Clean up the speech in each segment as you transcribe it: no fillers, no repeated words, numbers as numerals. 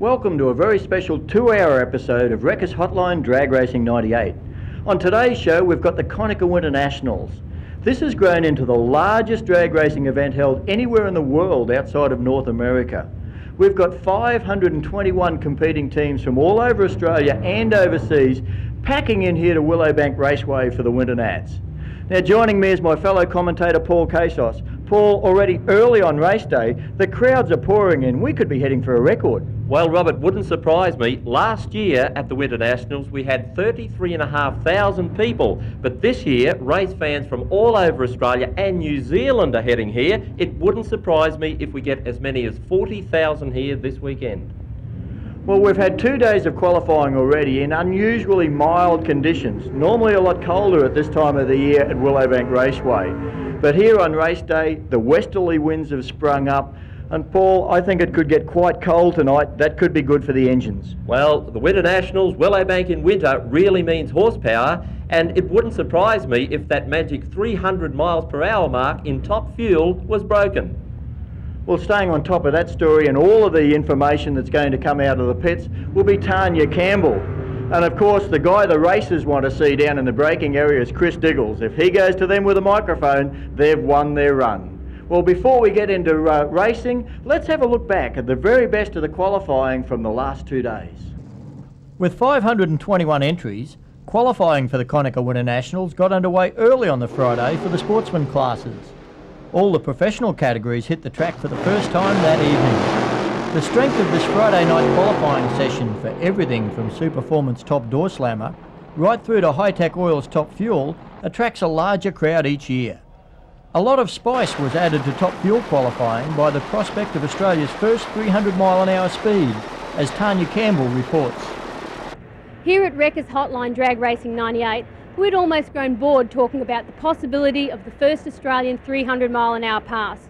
Welcome to a very special 2-hour episode of Wreckers Hotline Drag Racing 98. On today's show we've got the Konica Winternationals. This has grown into the largest drag racing event held anywhere in the world outside of North America. We've got 521 competing teams from all over Australia and overseas packing in here to Willowbank Raceway for the Winter Nats. Now joining me is my fellow commentator Paul Kasos. Paul, already early on race day, the crowds are pouring in. We could be heading for a record. Well, Robert, wouldn't surprise me. Last year at the Winter Nationals we had 33,500 people, but this year race fans from all over Australia and New Zealand are heading here. It wouldn't surprise me if we get as many as 40,000 here this weekend. Well, we've had 2 days of qualifying already in unusually mild conditions, normally a lot colder at this time of the year at Willowbank Raceway. But here on race day, the westerly winds have sprung up, and Paul, I think it could get quite cold tonight. That could be good for the engines. Well, the Winter Nationals, Willowbank in winter really means horsepower, and it wouldn't surprise me if that magic 300 miles per hour mark in top fuel was broken. Well, staying on top of that story and all of the information that's going to come out of the pits will be Tanya Campbell. And of course, the guy the racers want to see down in the braking area is Chris Diggles. If he goes to them with a microphone, they've won their run. Well, before we get into racing, let's have a look back at the very best of the qualifying from the last 2 days. With 521 entries, qualifying for the Konica Winternationals got underway early on the Friday for the Sportsman classes. All the professional categories hit the track for the first time that evening. The strength of this Friday night qualifying session for everything from Superperformance Top Doorslammer right through to High-Tech Oil's Top Fuel attracts a larger crowd each year. A lot of spice was added to Top Fuel qualifying by the prospect of Australia's first 300 mile an hour speed, as Tanya Campbell reports. Here at Wreckers Hotline Drag Racing 98, we'd almost grown bored talking about the possibility of the first Australian 300 mile an hour pass.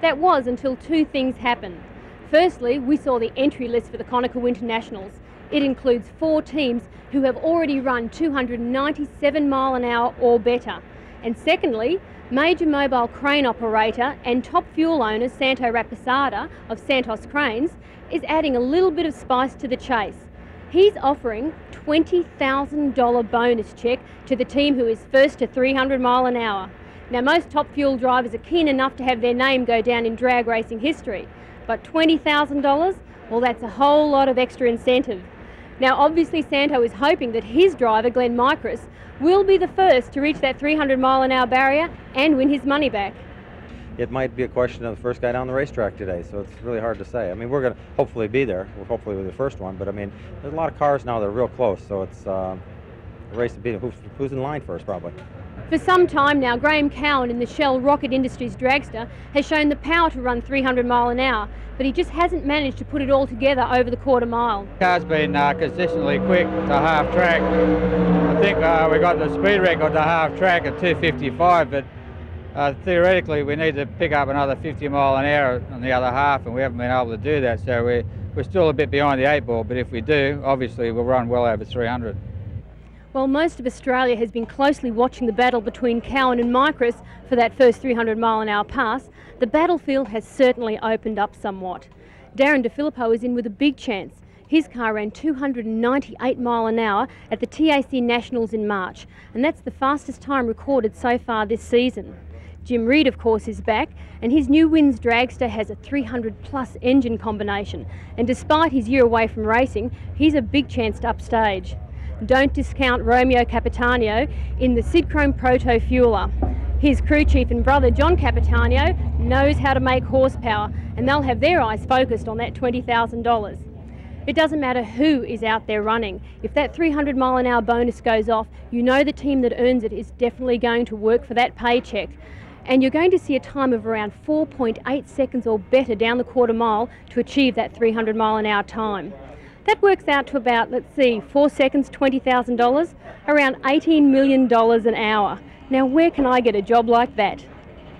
That was until 2 things happened. Firstly, we saw the entry list for the Konica Winternationals. It includes 4 teams who have already run 297 mile an hour or better. And secondly, major mobile crane operator and top fuel owner Santo Rapisada of Santos Cranes is adding a little bit of spice to the chase. He's offering $20,000 bonus check to the team who is first to 300 mile an hour. Now, most top fuel drivers are keen enough to have their name go down in drag racing history, but $20,000, well, that's a whole lot of extra incentive. Now, obviously Santo is hoping that his driver, Glen Mikres, will be the first to reach that 300 mile an hour barrier and win his money back. It might be a question of the first guy down the racetrack today, so it's really hard to say. I mean, we're going to hopefully be there. We'll hopefully be the first one, but I mean, there's a lot of cars now that are real close, so it's a race to beat who's in line first, probably. For some time now, Graeme Cowin in the Shell Rocket Industries dragster has shown the power to run 300 mile an hour, but he just hasn't managed to put it all together over the quarter mile. The car's been consistently quick to half track. I think we got the speed record to half track at 2:55, but theoretically we need to pick up another 50 mile an hour on the other half, and we haven't been able to do that, so we're still a bit behind the 8 ball, but if we do, obviously we'll run well over 300. Well, most of Australia has been closely watching the battle between Cowin and Mikres for that first 300 mile an hour pass. The battlefield has certainly opened up somewhat. Darren DiFillipo is in with a big chance. His car ran 298 mile an hour at the TAC Nationals in March, and that's the fastest time recorded so far this season. Jim Reed, of course, is back, and his new Wins Dragster has a 300 plus engine combination, and despite his year away from racing, he's a big chance to upstage. Don't discount Romeo Capitaneo in the Sidchrome Proto Fueler. His crew chief and brother John Capitaneo knows how to make horsepower, and they'll have their eyes focused on that $20,000. It doesn't matter who is out there running. If that 300 mile an hour bonus goes off, you know the team that earns it is definitely going to work for that paycheck. And you're going to see a time of around 4.8 seconds or better down the quarter mile to achieve that 300 mile an hour time. That works out to about, 4 seconds, $20,000, around $18 million an hour. Now, where can I get a job like that?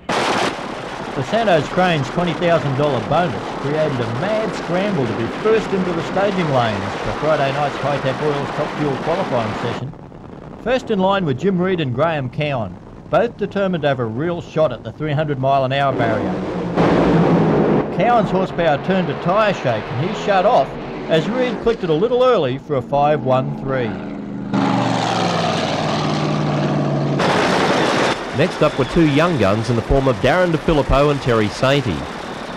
The Santos Cranes $20,000 bonus created a mad scramble to be first into the staging lanes for Friday night's High-Tech Oil's Top Fuel qualifying session. First in line were Jim Reed and Graeme Cowin, both determined to have a real shot at the 300 mile an hour barrier. Cowin's horsepower turned a tyre shake and he shut off as Reed clicked it a little early for a 5.13. Next up were two young guns in the form of Darren DiFillipo and Terry Sainty.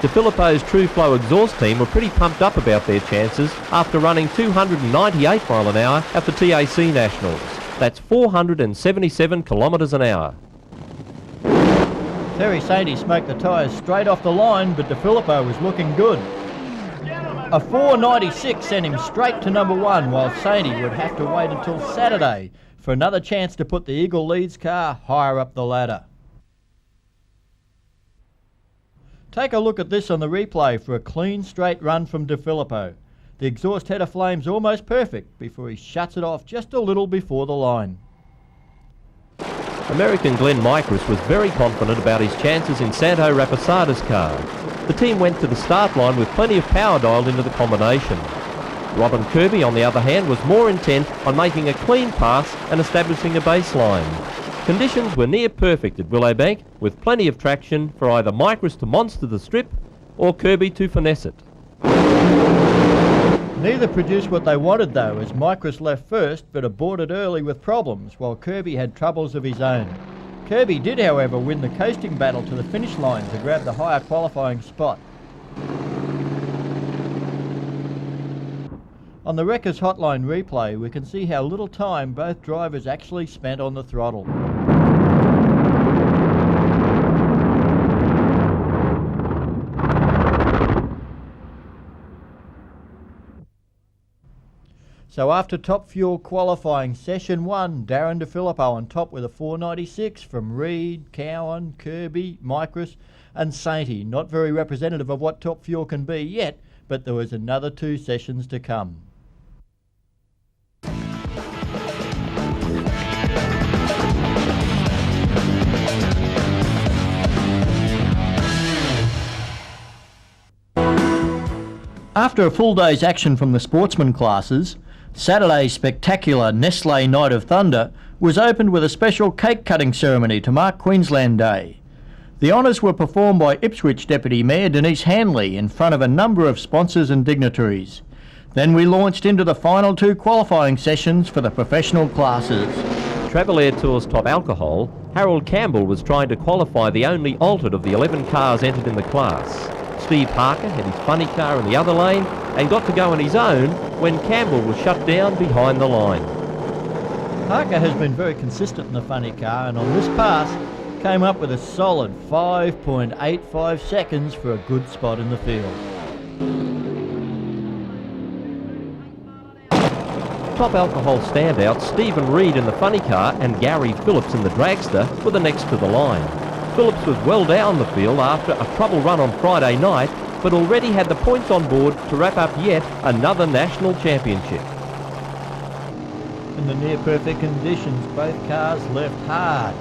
DiFillipo's True Flow exhaust team were pretty pumped up about their chances after running 298 mile an hour at the TAC Nationals. That's 477 kilometres an hour. Terry Sainty smoked the tyres straight off the line, but DiFillipo was looking good. A 4.96 sent him straight to number one, while Sainty would have to wait until Saturday for another chance to put the Eagle Leeds car higher up the ladder. Take a look at this on the replay for a clean straight run from DiFillipo. The exhaust header flame's almost perfect before he shuts it off just a little before the line. American Glen Mikres was very confident about his chances in Santo Raposada's car. The team went to the start line with plenty of power dialed into the combination. Robin Kirby, on the other hand, was more intent on making a clean pass and establishing a baseline. Conditions were near perfect at Willowbank, with plenty of traction for either Mikres to monster the strip or Kirby to finesse it. Neither produced what they wanted though, as Mikres left first but aborted early with problems, while Kirby had troubles of his own. Kirby did, however, win the coasting battle to the finish line to grab the higher qualifying spot. On the Wreckers Hotline replay, we can see how little time both drivers actually spent on the throttle. So after Top Fuel qualifying session 1, Darren DiFillipo on top with a 4.96 from Reed, Cowin, Kirby, Mikres and Sainty. Not very representative of what Top Fuel can be yet, but there was another 2 sessions to come. After a full day's action from the Sportsman classes, Saturday's spectacular Nestle Night of Thunder was opened with a special cake cutting ceremony to mark Queensland Day. The honours were performed by Ipswich Deputy Mayor Denise Hanley in front of a number of sponsors and dignitaries. Then we launched into the final 2 qualifying sessions for the professional classes. Travel Air Tour's top alcohol, Harold Campbell was trying to qualify the only altered of the 11 cars entered in the class. Steve Parker had his funny car in the other lane and got to go on his own when Campbell was shut down behind the line. Parker has been very consistent in the funny car and on this pass came up with a solid 5.85 seconds for a good spot in the field. Top alcohol standouts Stephen Reed in the funny car and Gary Phillips in the dragster were the next to the line. Phillips was well down the field after a trouble run on Friday night, but already had the points on board to wrap up yet another national championship. In the near-perfect conditions, both cars left hard.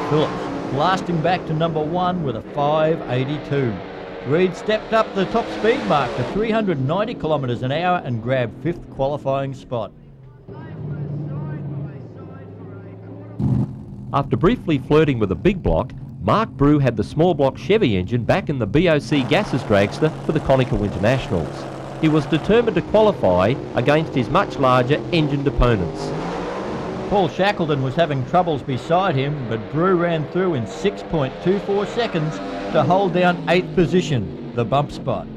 Phillips blasting back to number 1 with a 5.82. Reed stepped up the top speed mark to 390 kilometres an hour and grabbed 5th qualifying spot. After briefly flirting with a big block, Mark Brew had the small block Chevy engine back in the BOC Gases dragster for the Konica Winternationals. He was determined to qualify against his much larger engined opponents. Paul Shackleton was having troubles beside him, but Brew ran through in 6.24 seconds to hold down 8th position, the bump spot.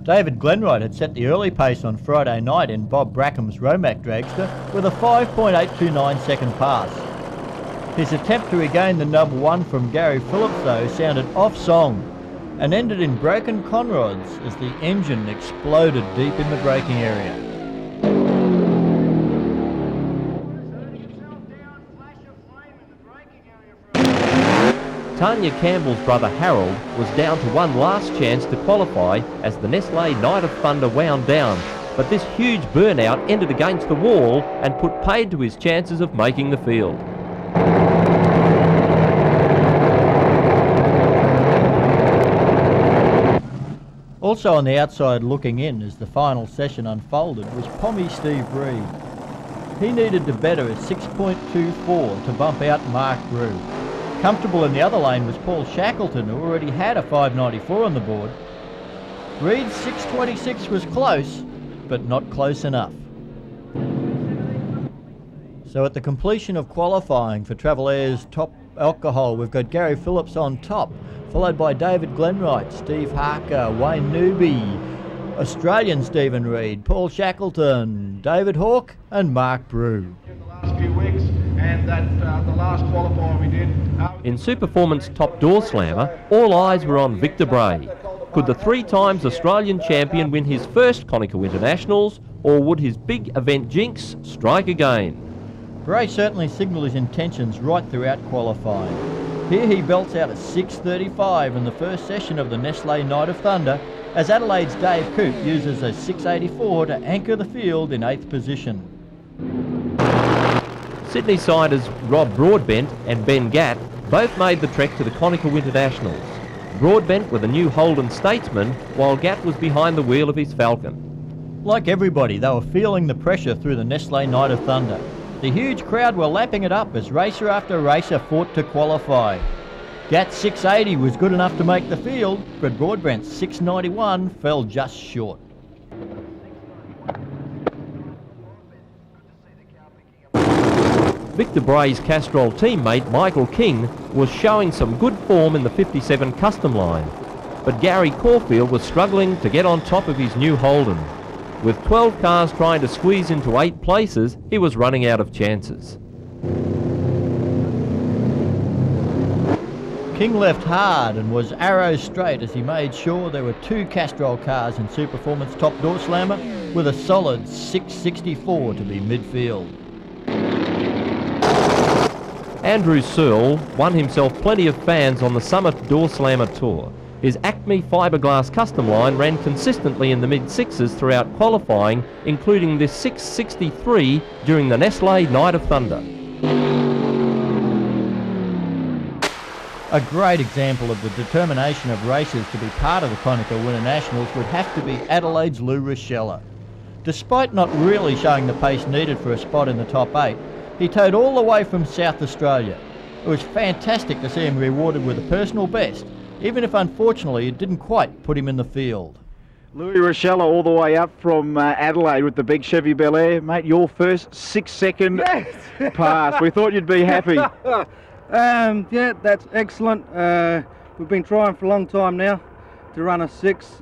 David Glenwright had set the early pace on Friday night in Bob Brackham's Romac dragster with a 5.829 second pass. His attempt to regain the number 1 from Gary Phillips though sounded off song and ended in broken conrods as the engine exploded deep in the braking area. Tanya Campbell's brother Harold was down to one last chance to qualify as the Nestle Night of Thunder wound down, but this huge burnout ended against the wall and put paid to his chances of making the field. Also on the outside looking in as the final session unfolded was Pommy Steve Reed. He needed to better a 6.24 to bump out Mark Brew. Comfortable in the other lane was Paul Shackleton, who already had a 5.94 on the board, Reed's 6:26 was close, but not close enough. So at the completion of qualifying for Travel Air's top alcohol, we've got Gary Phillips on top, followed by David Glenwright, Steve Harker, Wayne Newby, Australian Stephen Reed, Paul Shackleton, David Hawke and Mark Brew. Last few weeks, and that the last qualifier we did. In Superformance Top Doorslammer, all eyes were on Victor Bray. Could the 3 times Australian champion win his first Konica Winternationals, or would his big event jinx strike again? Bray certainly signalled his intentions right throughout qualifying. Here he belts out a 6:35 in the first session of the Nestle Night of Thunder, as Adelaide's Dave Coop uses a 6:84 to anchor the field in 8th position. Sydney siders Rob Broadbent and Ben Gatt both made the trek to the Konica Winternationals. Broadbent with a new Holden Statesman, while Gatt was behind the wheel of his Falcon. Like everybody, they were feeling the pressure through the Nestle Night of Thunder. The huge crowd were lapping it up as racer after racer fought to qualify. Gatt's 680 was good enough to make the field, but Broadbent's 691 fell just short. Victor Bray's Castrol teammate Michael King was showing some good form in the 57 custom line, but Gary Caulfield was struggling to get on top of his new Holden. With 12 cars trying to squeeze into 8 places, he was running out of chances. King left hard and was arrow straight as he made sure there were 2 Castrol cars in Superformance Top Doorslammer with a solid 664 to be midfield. Andrew Searle won himself plenty of fans on the Summer Doorslammer Tour. His Acme fiberglass custom line ran consistently in the mid-6s throughout qualifying, including this 663 during the Nestle Night of Thunder. A great example of the determination of racers to be part of the Konica Winternationals would have to be Adelaide's Lou Rochella. Despite not really showing the pace needed for a spot in the top 8, he towed all the way from South Australia. It was fantastic to see him rewarded with a personal best, even if unfortunately it didn't quite put him in the field. Louis Rochella all the way up from Adelaide with the big Chevy Bel Air. Mate, your first 6-second pass. We thought you'd be happy. Yeah, that's excellent. We've been trying for a long time now to run a 6.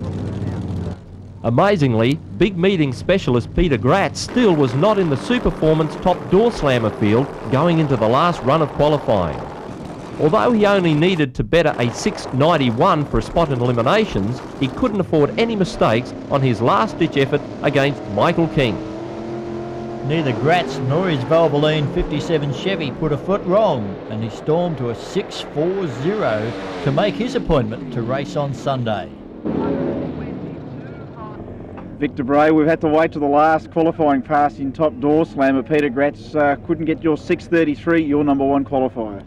Amazingly, big meeting specialist Peter Gratz still was not in the Superformance Top Doorslammer field going into the last run of qualifying. Although he only needed to better a 691 for a spot in eliminations, he couldn't afford any mistakes on his last-ditch effort against Michael King. Neither Gratz nor his Valvoline 57 Chevy put a foot wrong, and he stormed to a 640 to make his appointment to race on Sunday. Victor Bray, we've had to wait to the last qualifying pass in Top Doorslammer. Peter Gratz couldn't get your 633, your number 1 qualifier.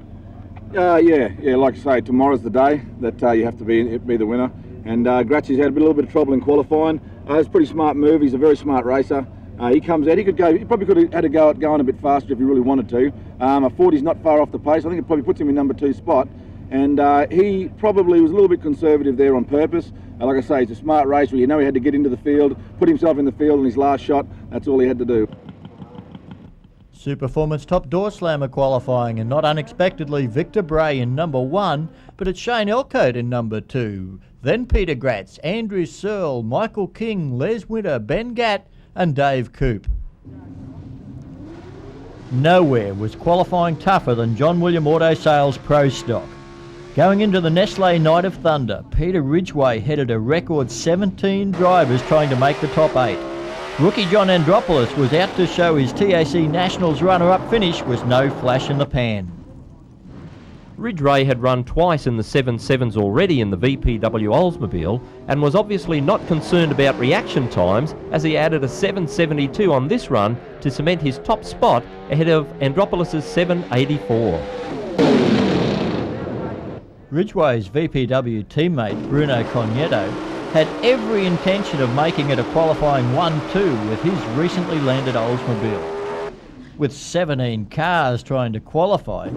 Yeah, like I say, tomorrow's the day that you have to be the winner. And Gratzy's had a little bit of trouble in qualifying. It's a pretty smart move. He's a very smart racer. He comes out. He probably could have had a go at going a bit faster if he really wanted to. A 40's not far off the pace. I think it probably puts him in number 2 spot. And he probably was a little bit conservative there on purpose. Like I say, he's a smart racer. You know, he had to get into the field, put himself in the field in his last shot. That's all he had to do. Superformance Top Doorslammer qualifying, and not unexpectedly Victor Bray in number 1, but it's Shane Elcote in number 2. Then Peter Gratz, Andrew Searle, Michael King, Les Winter, Ben Gatt and Dave Coop. Nowhere was qualifying tougher than John William Auto Sales Pro Stock. Going into the Nestle Night of Thunder, Peter Ridgway headed a record 17 drivers trying to make the top 8. Rookie John Andropoulos was out to show his TAC Nationals runner-up finish was no flash in the pan. Ridgway had run twice in the 7.7s already in the VPW Oldsmobile and was obviously not concerned about reaction times, as he added a 7.72 on this run to cement his top spot ahead of Andropoulos' 7.84. Ridgway's VPW teammate Bruno Cogneto had every intention of making it a qualifying 1-2 with his recently landed Oldsmobile. With 17 cars trying to qualify,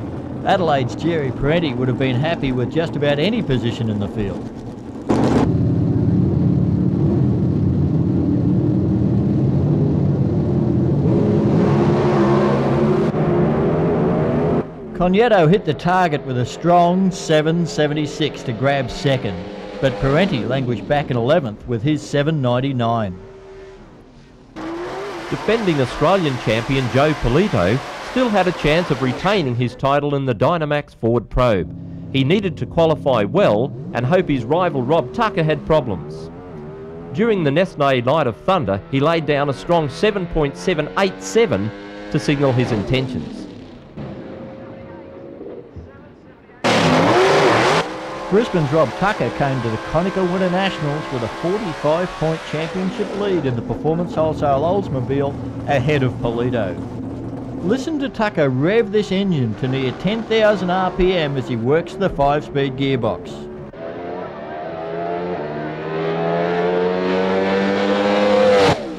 Adelaide's Jerry Parenti would have been happy with just about any position in the field. Cogneto hit the target with a strong 7.76 to grab second, but Parenti languished back in 11th with his 7.99. Defending Australian champion Joe Polito still had a chance of retaining his title in the Dynamax Ford Probe. He needed to qualify well and hope his rival Rob Tucker had problems. During the Nestle Night of Thunder, he laid down a strong 7.787 to signal his intentions. Brisbane's Rob Tucker came to the Konica Winternationals with a 45-point championship lead in the Performance Wholesale Oldsmobile ahead of Polito. Listen to Tucker rev this engine to near 10,000 RPM as he works the 5-speed gearbox.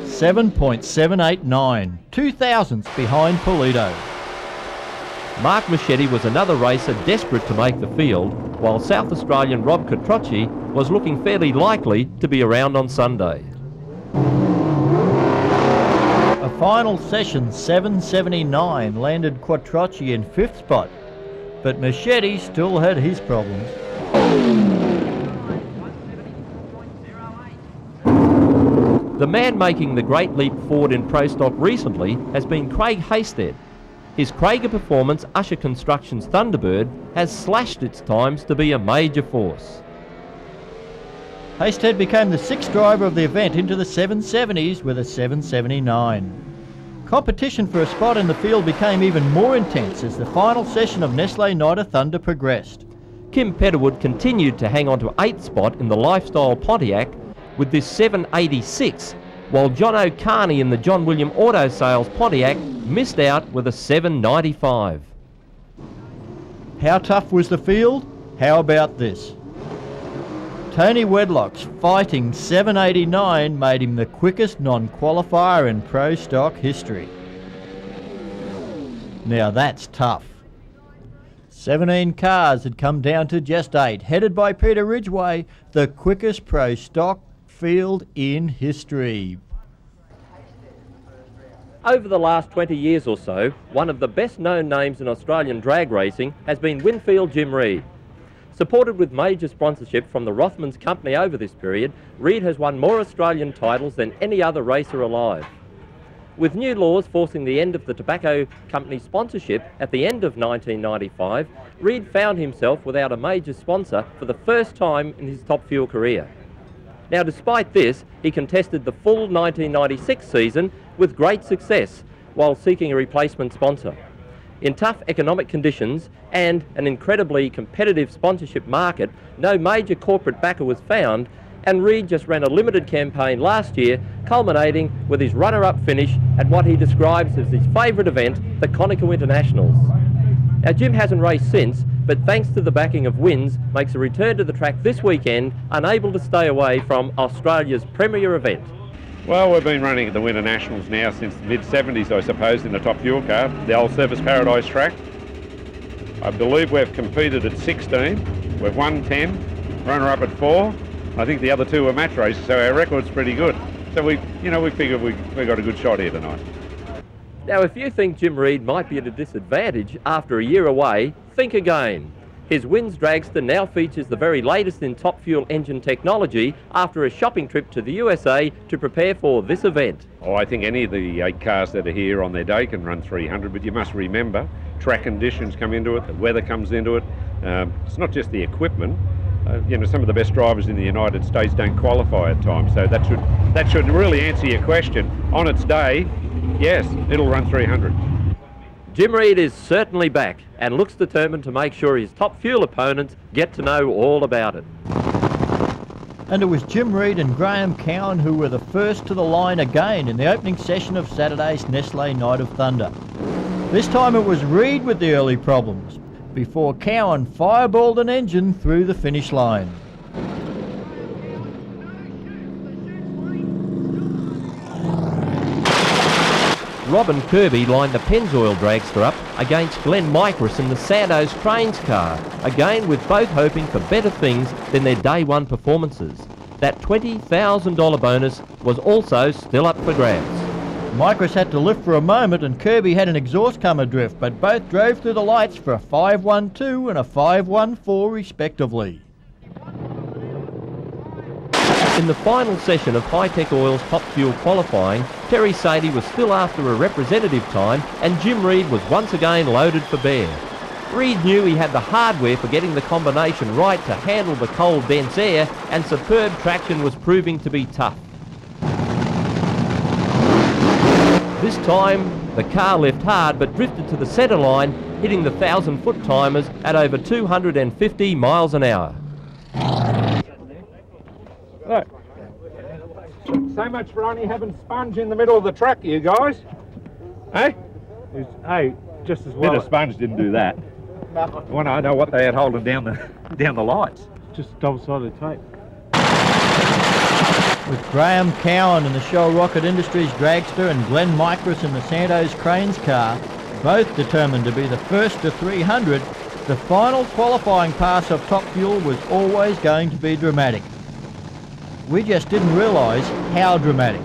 .789, 2 thousandths behind Polito. Mark Machete was another racer desperate to make the field, while South Australian Rob Quattrocchi was looking fairly likely to be around on Sunday. A final session 7.79 landed Quattrocchi in 5th spot, but Machete still had his problems. The man making the great leap forward in Pro Stock recently has been Craig Hasted. His Craiger Performance Usher Constructions Thunderbird has slashed its times to be a major force. Hasted became the 6th driver of the event into the 770s with a 7.79. Competition for a spot in the field became even more intense as the final session of Nestle Night of Thunder progressed. Kim Petterwood continued to hang on to 8th spot in the Lifestyle Pontiac with this 7.86, while John O'Carney in the John William Auto Sales Pontiac missed out with a 7.95. How tough was the field? How about this? Tony Wedlock's fighting 7.89 made him the quickest non-qualifier in Pro Stock history. Now that's tough. 17 cars had come down to just 8, headed by Peter Ridgway, the quickest Pro Stock field in history. Over the last 20 years or so, one of the best known names in Australian drag racing has been Winfield Jim Reed. Supported with major sponsorship from the Rothmans Company over this period, Reed has won more Australian titles than any other racer alive. With new laws forcing the end of the tobacco company sponsorship at the end of 1995, Reed found himself without a major sponsor for the first time in his Top Fuel career. Now, despite this, he contested the full 1996 season with great success while seeking a replacement sponsor. In tough economic conditions and an incredibly competitive sponsorship market, no major corporate backer was found, and Reed just ran a limited campaign last year, culminating with his runner-up finish at what he describes as his favourite event, the Konica Winternationals. Now, Jim hasn't raced since, but thanks to the backing of Wins, makes a return to the track this weekend, unable to stay away from Australia's premier event. Well, we've been running at the Winter Nationals now since the mid-70s, I suppose, in the Top Fuel car, the old Surfers Paradise track. I believe we've competed at 16, we've won 10, runner-up at 4. I think the other 2 were match races, so our record's pretty good. So we figured we got a good shot here tonight. Now, if you think Jim Reed might be at a disadvantage after a year away, think again. His Wins Dragster now features the very latest in Top Fuel engine technology after a shopping trip to the USA to prepare for this event. Oh, I think any of the 8 cars that are here on their day can run 300, but you must remember, track conditions come into it, the weather comes into it. It's not just the equipment. Some of the best drivers in the United States don't qualify at times, so that should really answer your question. On its day, yes, it'll run 300. Jim Reed is certainly back and looks determined to make sure his Top Fuel opponents get to know all about it. And it was Jim Reed and Graeme Cowin who were the first to the line again in the opening session of Saturday's Nestle Night of Thunder. This time it was Reed with the early problems, before Cowin fireballed an engine through the finish line. Robin Kirby lined the Pennzoil Dragster up against Glen Mikres in the Sandoz Cranes car, again with both hoping for better things than their day one performances. That $20,000 bonus was also still up for grabs. Mikres had to lift for a moment and Kirby had an exhaust come adrift, but both drove through the lights for a 5.12 and a 5.14 respectively. In the final session of Hi-Tech Oil's Top Fuel qualifying, Terry Sainty was still after a representative time and Jim Reed was once again loaded for bear. Reed knew he had the hardware for getting the combination right to handle the cold, dense air, and superb traction was proving to be tough. This time, the car left hard but drifted to the centre line, hitting the 1,000-foot timers at over 250 miles an hour. Look, so much for only having sponge in the middle of the track, you guys. Eh? Hey, just as well. Bit of sponge didn't do that. I know what they had holding down the lights. Just double-sided tape. With Graeme Cowin in the Shell Rocket Industries dragster and Glen Mikres in the Santos Cranes car, both determined to be the first to 300, the final qualifying pass of Top Fuel was always going to be dramatic. We just didn't realise how dramatic.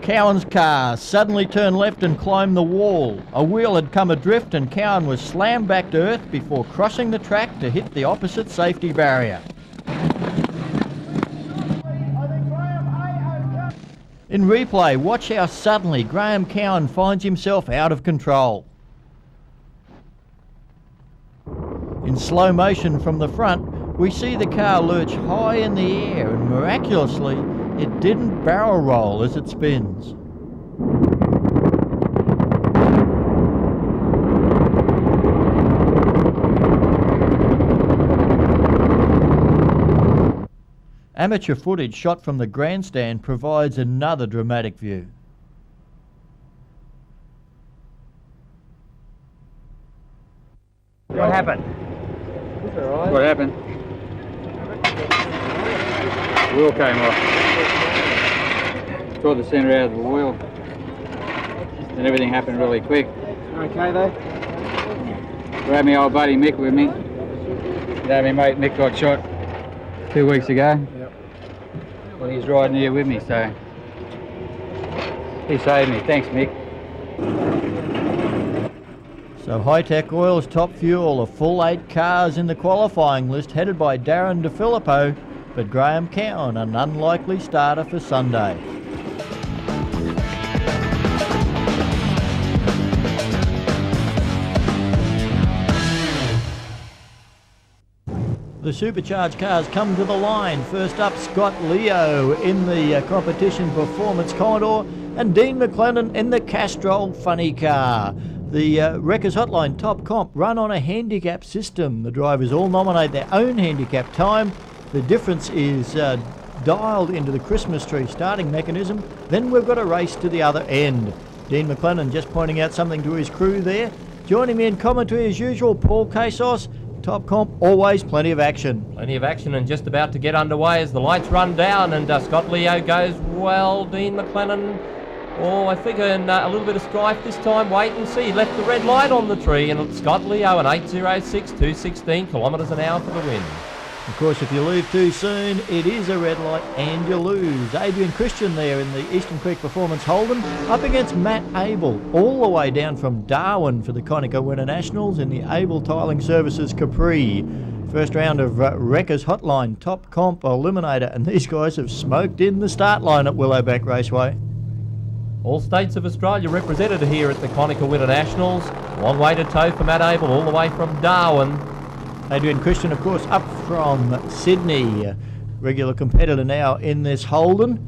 Cowin's car suddenly turned left and climbed the wall. A wheel had come adrift and Cowin was slammed back to earth before crossing the track to hit the opposite safety barrier. In replay, watch how suddenly Graeme Cowin finds himself out of control. In slow motion from the front, we see the car lurch high in the air and miraculously it didn't barrel roll as it spins. Amateur footage shot from the grandstand provides another dramatic view. What happened? What happened? Wheel came off. Tore the centre out of the wheel. And everything happened really quick. Okay though? I had my old buddy Mick with me. My mate Mick got shot 2 weeks ago. Yep. Well, he's riding here with me, so he saved me. Thanks, Mick. So Hi-Tech Oil's Top Fuel, a full 8 cars in the qualifying list headed by Darren DiFillipo, but Graeme Cowin an unlikely starter for Sunday. The supercharged cars come to the line. First up, Scott Leo in the Competition Performance Commodore and Dean McLennan in the Castrol Funny Car. The Wreckers Hotline Top Comp run on a handicap system. The drivers all nominate their own handicap time. The difference is dialed into the Christmas tree starting mechanism. Then we've got a race to the other end. Dean McLennan just pointing out something to his crew there. Joining me in commentary as usual, Paul Casos. Top Comp, always plenty of action. Plenty of action and just about to get underway as the lights run down and Scott Leo goes well. Dean McLennan, I think in a little bit of strife this time. Wait and see. Left the red light on the tree and Scott Leo an 8.06, 216 kilometres an hour for the win. Of course, if you leave too soon, it is a red light and you lose. Adrian Christian there in the Eastern Creek Performance Holden up against Matt Abel, all the way down from Darwin for the Konica Winternationals in the Abel Tiling Services Capri. First round of Wreckers Hotline Top Comp Eliminator, and these guys have smoked in the start line at Willowbank Raceway. All states of Australia represented here at the Konica Winternationals. Long way to tow for Matt Abel all the way from Darwin. Adrian Christian, of course, up from Sydney, regular competitor now in this Holden.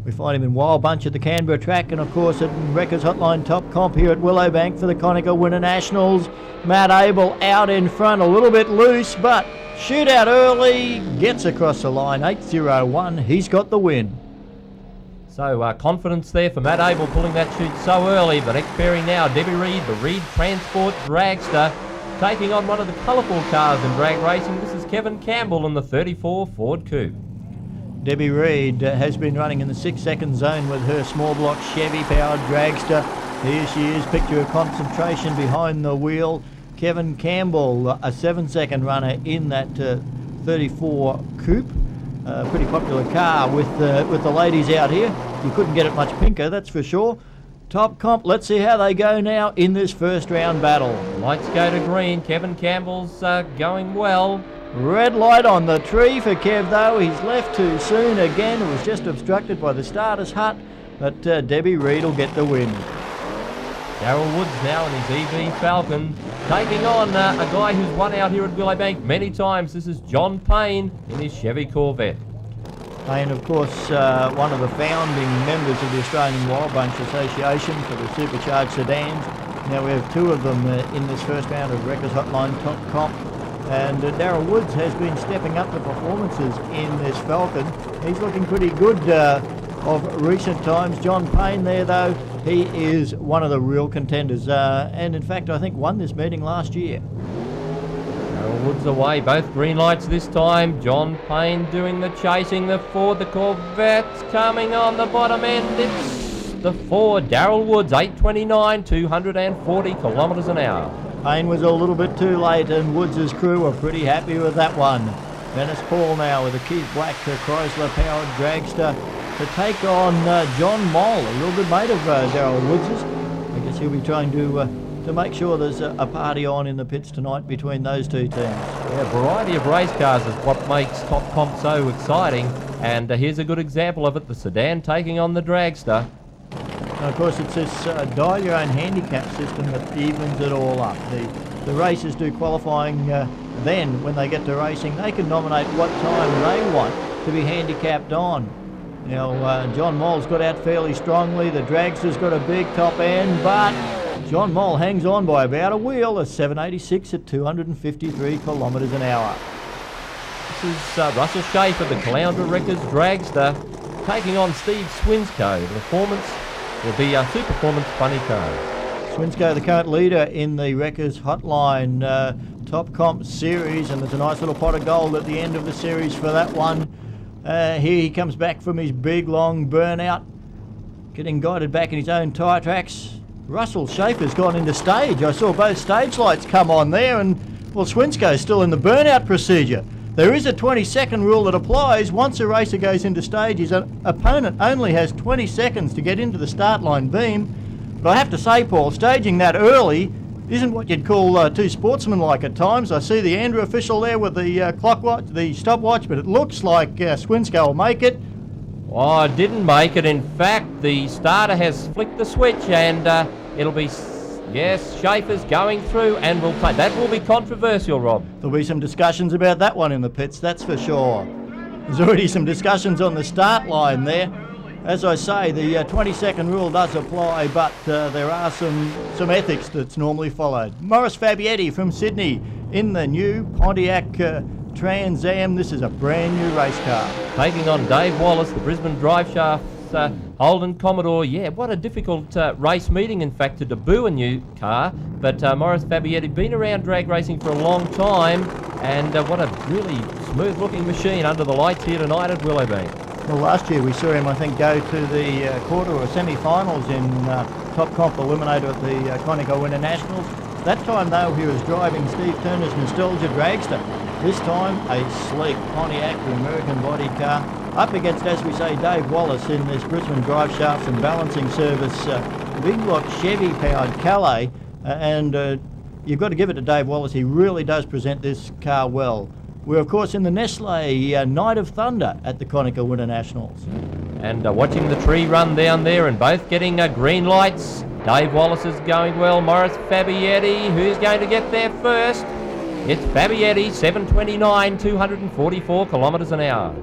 We find him in Wild Bunch at the Canberra track and, of course, at Wreckers Hotline Top Comp here at Willowbank for the Konica Winternationals. Matt Abel out in front, a little bit loose, but shootout early, gets across the line, 8.01. He's got the win. So confidence there for Matt Abel pulling that chute so early, but ex-pairing now, Debbie Reed, the Reed Transport Dragster, taking on one of the colourful cars in drag racing. This is Kevin Campbell in the 34 Ford Coupe. Debbie Reed has been running in the 6-second zone with her small block Chevy-powered dragster. Here she is, picture of concentration behind the wheel. Kevin Campbell, a 7-second runner in that 34 Coupe. a pretty popular car with the ladies out here. You couldn't get it much pinker, that's for sure. Top Comp, let's see how they go now in this first round battle. Lights go to green. Kevin Campbell's going well. Red light on the tree for Kev though. He's left too soon again. It was just obstructed by the starter's hut, but Debbie Reed will get the win. Darryl Woods now in his EV Falcon, taking on a guy who's won out here at Willowbank many times. This is John Payne in his Chevy Corvette. Payne, of course, one of the founding members of the Australian Wild Bunch Association for the supercharged sedans. Now we have two of them in this first round of Wreckers Hotline Top Comp. And Darryl Woods has been stepping up the performances in this Falcon. He's looking pretty good of recent times. John Payne there, though, he is one of the real contenders. And in fact, I think won this meeting last year. Darryl Woods away, both green lights this time. John Payne doing the chasing. The Ford, the Corvette's coming on the bottom end. It's the Ford. Darryl Woods, 8:29, 240 kilometres an hour. Payne was a little bit too late, and Woods' crew were pretty happy with that one. Dennis Paul now with a Keith Black Chrysler-powered dragster to take on John Moll, a real good mate of Darryl Woods'. I guess he'll be trying to make sure there's a party on in the pits tonight between those two teams. Yeah, a variety of race cars is what makes Top Comp so exciting, and here's a good example of it, the sedan taking on the dragster. And of course, it's this dial your own handicap system that evens it all up. The racers do qualifying, then when they get to racing, they can nominate what time they want to be handicapped on. Now, John Moll's got out fairly strongly. The dragster's got a big top end, but John Moll hangs on by about a wheel, a 786 at 253 kilometres an hour. This is Russell Schaefer, the Caloundra Wreckers dragster, taking on Steve Swinscoe. The performance will be a Super Performance funny car. Swinscoe, the current leader in the Wreckers Hotline Top Comp series, and there's a nice little pot of gold at the end of the series for that one. Here he comes back from his big long burnout, getting guided back in his own tyre tracks. Russell Schaefer's gone into stage. I saw both stage lights come on there, and well, Swinscoe's still in the burnout procedure. There is a 20-second rule that applies. Once a racer goes into stage, his opponent only has 20 seconds to get into the start line beam. But I have to say, Paul, staging that early isn't what you'd call too sportsmanlike at times. I see the Andrew official there with the clock watch, the stopwatch, but it looks like Swinscoe will make it. Oh, it didn't make it. In fact, the starter has flicked the switch, and it'll be... Yes, Schaefer's going through, and that will be controversial, Rob. There'll be some discussions about that one in the pits, that's for sure. There's already some discussions on the start line there. As I say, the 20-second rule does apply, but there are some ethics that's normally followed. Morris Fabietti from Sydney in the new Pontiac Trans Am. This is a brand new race car. Taking on Dave Wallace, the Brisbane Drive Shafts Holden Commodore. Yeah, what a difficult race meeting, in fact, to debut a new car. But Morris Fabietti, been around drag racing for a long time, and what a really smooth-looking machine under the lights here tonight at Willowbank. Well, last year we saw him, I think, go to the quarter or semi-finals in Top Comp Eliminator at the Konica Winternationals. That time, though, he was driving Steve Turner's Nostalgia Dragster. This time, a sleek Pontiac, the American body car, up against, as we say, Dave Wallace in this Brisbane Drive Shafts and Balancing Service big block Chevy-powered Calais. And you've got to give it to Dave Wallace. He really does present this car well. We're, of course, in the Nestle Night of Thunder at the Konica Winternationals. And watching the tree run down there, and both getting green lights. Dave Wallace is going well. Morris Fabietti, who's going to get there first? It's Fabietti, 7:29, 244 kilometres an hour.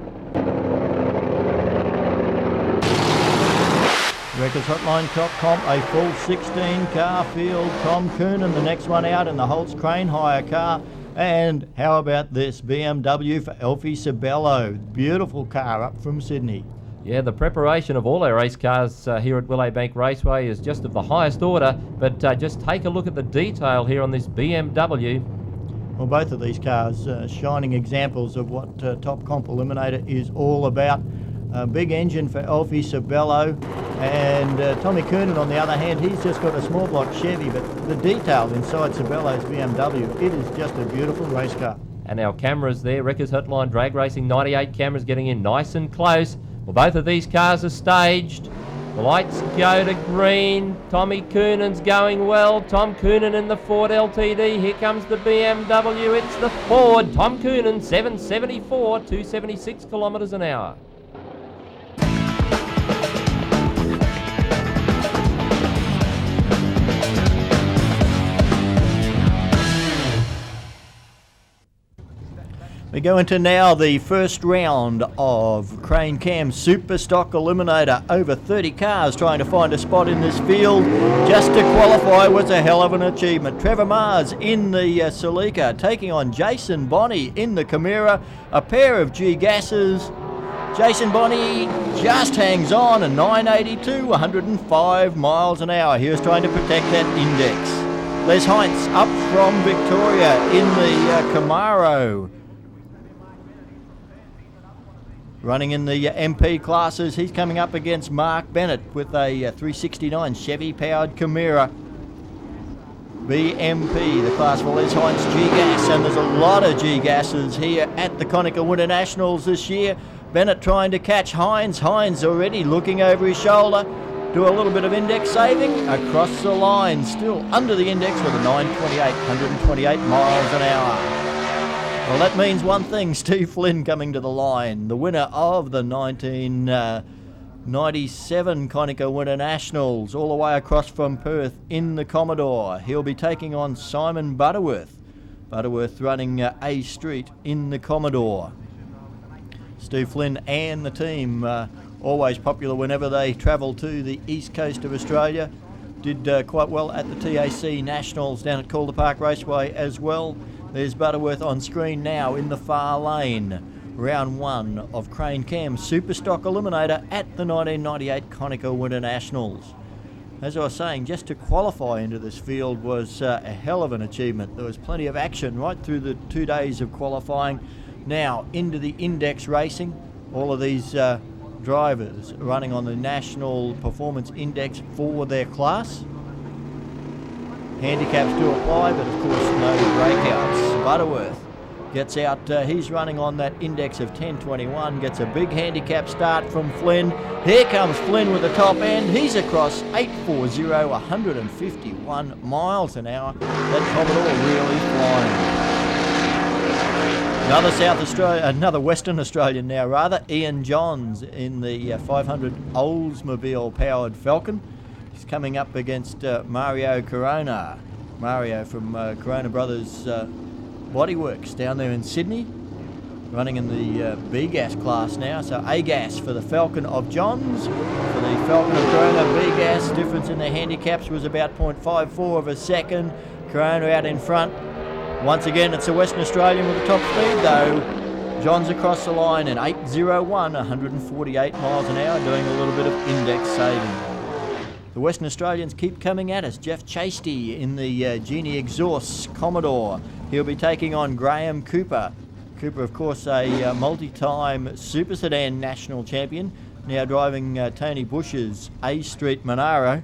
Wreckers Hotline Top Comp, a full 16-car field. Tom Coonan, the next one out in the Holtz Crane Hire car. And how about this BMW for Alfie Sabello? Beautiful car up from Sydney. Yeah, the preparation of all our race cars here at Willowbank Raceway is just of the highest order, but just take a look at the detail here on this BMW. Well, both of these cars shining examples of what Top Comp Eliminator is all about. A big engine for Alfie Sabello, and Tommy Coonan, on the other hand, he's just got a small block Chevy, but the detail inside Sabello's BMW, it is just a beautiful race car. And our cameras there, Wreckers Hotline Drag Racing 98 cameras getting in nice and close. Well, both of these cars are staged. The lights go to green. Tommy Coonan's going well. Tom Coonan in the Ford LTD. Here comes the BMW. It's the Ford. Tom Coonan, 774, 276 kilometres an hour. We go into now the first round of Crane Cam Super Stock Eliminator. Over 30 cars trying to find a spot in this field. Just to qualify was a hell of an achievement. Trevor Mars in the Celica taking on Jason Bonney in the Chimera. A pair of G-Gasses. Jason Bonney just hangs on a 982, 105 miles an hour. He was trying to protect that index. Les Heinz up from Victoria in the Camaro. Running in the MP classes, he's coming up against Mark Bennett with a 369 Chevy-powered Chimera. BMP, the class for Les Heinz G-Gas, and there's a lot of G-Gasses here at the Konica Winternationals this year. Bennett trying to catch Heinz. Heinz already looking over his shoulder. Do a little bit of index saving across the line. Still under the index with a 928, 128 miles an hour. Well, that means one thing, Steve Flynn coming to the line, the winner of the 1997 Konica Winternationals, all the way across from Perth in the Commodore. He'll be taking on Simon Butterworth. Butterworth running A Street in the Commodore. Steve Flynn and the team, always popular whenever they travel to the east coast of Australia. Did quite well at the TAC Nationals down at Calder Park Raceway as well. There's Butterworth on screen now in the far lane. Round one of Crane Cam Super Stock Eliminator at the 1998 Konica Winternationals. As I was saying, just to qualify into this field was a hell of an achievement. There was plenty of action right through the 2 days of qualifying. Now into the index racing. All of these drivers running on the National Performance Index for their class. Handicaps do apply, but of course no breakouts. Butterworth gets out, he's running on that index of 1021, gets a big handicap start from Flynn. Here comes Flynn with the top end. He's across 840, 151 miles an hour. That Commodore really flying. Another Western Australian now rather, Ian Johns in the 500 Oldsmobile powered Falcon. He's coming up against Mario Corona. Mario from Corona Brothers Bodyworks down there in Sydney. Running in the B-Gas class now. So A-Gas for the Falcon of Johns. For the Falcon of Corona, B-Gas, difference in their handicaps was about 0.54 of a second. Corona out in front. Once again, it's a Western Australian with the top speed though. Johns across the line in 801, 148 miles an hour, doing a little bit of index saving. The Western Australians keep coming at us. Jeff Chasty in the Genie Exhaust Commodore. He'll be taking on Graham Cooper. Cooper, of course, a multi-time Super Sedan national champion, now driving Tony Bush's A Street Monaro.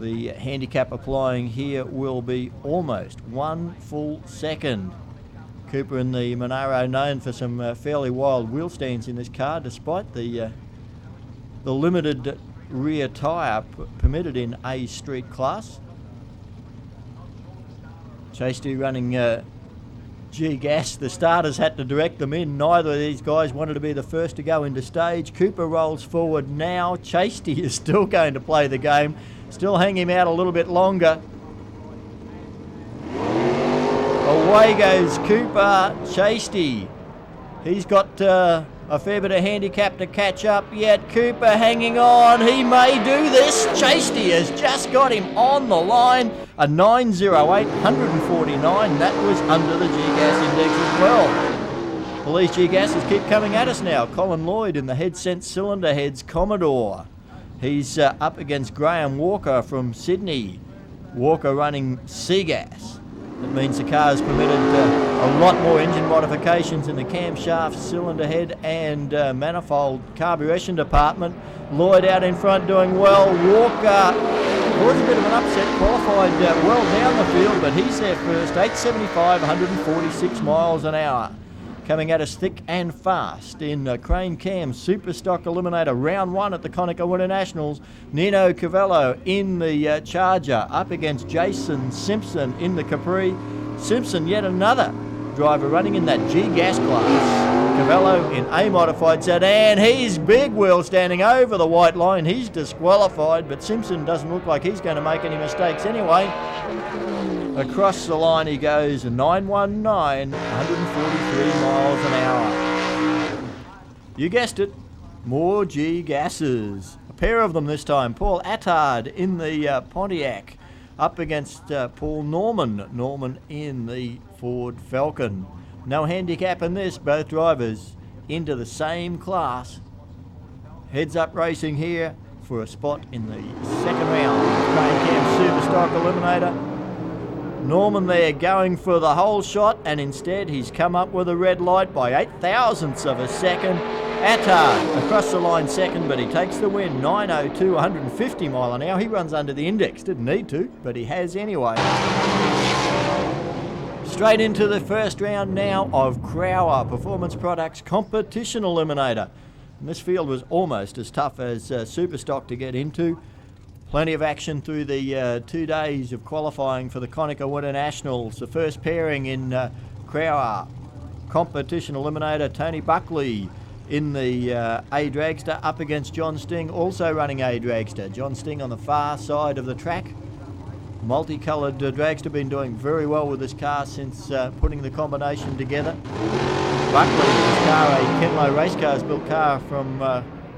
The handicap applying here will be almost 1 full second. Cooper in the Monaro, known for some fairly wild wheel stands in this car, despite the limited rear tyre permitted in A Street class. Chasty running G-Gas. The starters had to direct them in. Neither of these guys wanted to be the first to go into stage. Cooper rolls forward now. Chasty is still going to play the game. Still hang him out a little bit longer. Away goes Cooper. Chasty. He's got a fair bit of handicap to catch up yet. Cooper hanging on. He may do this. Chasty has just got him on the line. A 908, 149. That was under the G-Gas index as well. Well, these G-Gases keep coming at us now. Colin Lloyd in the Headsense Cylinder Heads Commodore. He's up against Graham Walker from Sydney. Walker running C-Gas. That means the car's permitted a lot more engine modifications in the camshaft, cylinder head and manifold carburation department. Lloyd out in front doing well. Walker caused a bit of an upset, qualified well down the field, but he's there first, 8.75, 146 miles an hour. Coming at us thick and fast in Crane Cam Superstock Eliminator round 1 at the Konica Winternationals. Nino Cavallo in the Charger up against Jason Simpson in the Capri. Simpson, yet another driver running in that G-Gas class. Cavallo in a modified set, and he's big wheel standing over the white line. He's disqualified, but Simpson doesn't look like he's going to make any mistakes anyway. Across the line he goes, 919, 143 miles an hour. You guessed it, more G-Gases. A pair of them this time. Paul Attard in the Pontiac up against Paul Norman. Norman in the Ford Falcon. No handicap in this, both drivers into the same class. Heads up racing here for a spot in the second round. Crane Cam Superstock Eliminator. Norman there going for the whole shot, and instead he's come up with a red light by 8 thousandths of a second. Attard across the line second, but he takes the win, 9:02, 150 mile an hour. He runs under the index, didn't need to, but he has anyway. Straight into the first round now of Crower Performance Products Competition Eliminator. And this field was almost as tough as Superstock to get into. Plenty of action through the 2 days of qualifying for the Konica Winternationals. The first pairing in Crower Competition Eliminator, Tony Buckley in the A Dragster up against John Sting, also running A Dragster. John Sting on the far side of the track. Multicoloured dragster, been doing very well with this car since putting the combination together. Buckley, this car, a Kenlo Race Cars built car from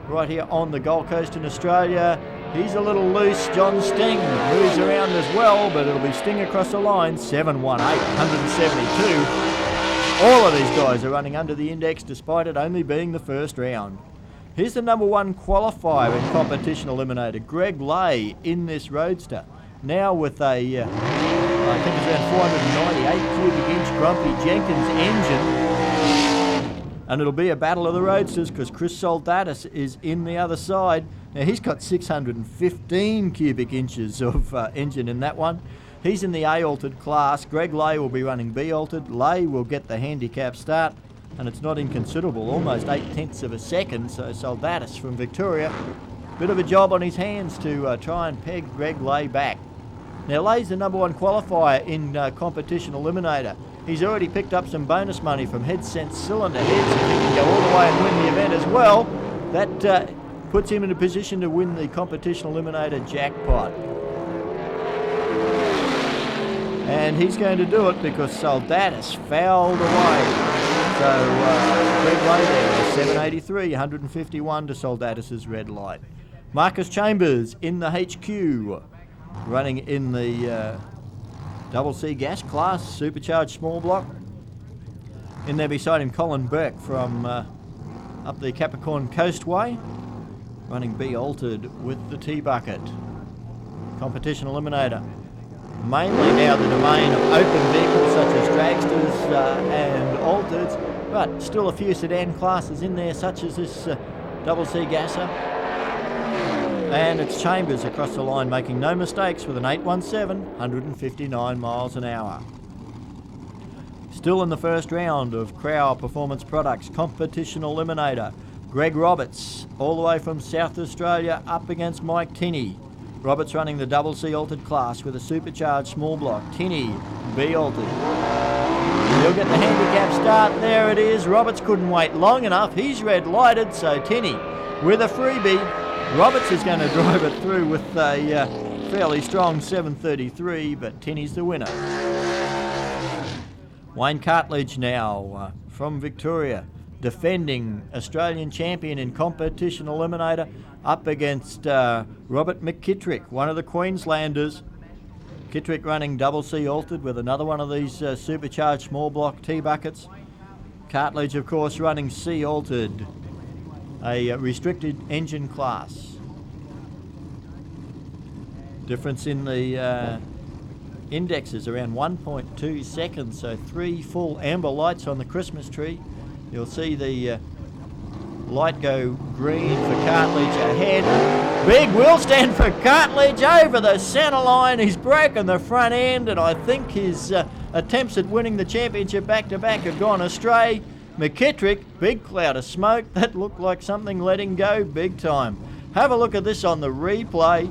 right here on the Gold Coast in Australia. He's a little loose. John Sting moves around as well, but it'll be Sting across the line, 718, 172. All of these guys are running under the index despite it only being the first round. Here's the number 1 qualifier in Competition Eliminator, Greg Lay in this Roadster. Now with a, I think it's around 498 cubic inch Grumpy Jenkins engine. And it'll be a battle of the Roadsters because Chris Soldatis is in the other side. Now he's got 615 cubic inches of engine in that one. He's in the A-altered class. Greg Lay will be running B-altered. Lay will get the handicap start, and it's not inconsiderable, almost 8 of a second. So Soldatis from Victoria, bit of a job on his hands to try and peg Greg Lay back. Now Lay's the number 1 qualifier in Competition Eliminator. He's already picked up some bonus money from HeadSense cylinder heads. If he can go all the way and win the event as well, that puts him in a position to win the Competition Eliminator jackpot. And he's going to do it because Soldatis fouled away. So Greg Lay there, 783, 151 to Soldatis' red light. Marcus Chambers in the HQ, running in the Double C gas class, supercharged small block. In there beside him, Colin Burke from up the Capricorn Coastway, running B altered with the T-bucket. Competition Eliminator. Mainly now the domain of open vehicles such as dragsters and altereds, but still a few sedan classes in there such as this Double C gasser. And it's Chambers across the line making no mistakes with an 817, 159 miles an hour. Still in the first round of Crower Performance Products Competition Eliminator. Greg Roberts, all the way from South Australia, up against Mike Tinney. Roberts running the Double C altered class with a supercharged small block. Tinney, B altered. He'll get the handicap start. There it is. Roberts couldn't wait long enough. He's red lighted, so Tinney with a freebie. Roberts is going to drive it through with a fairly strong 733, but Tinney's the winner. Wayne Cartledge now from Victoria, defending Australian champion in Competition Eliminator, up against Robert McKittrick, one of the Queenslanders. Kittrick running Double C altered with another one of these supercharged small block T-buckets. Cartledge, of course, running C altered, a restricted engine class. Difference in the indexes around 1.2 seconds, so 3 full amber lights on the Christmas tree. You'll see the Light go green for Cartledge ahead. Big wheel stand for Cartledge over the centre line. He's broken the front end, and I think his attempts at winning the championship back-to-back have gone astray. McKittrick, big cloud of smoke. That looked like something letting go big time. Have a look at this on the replay.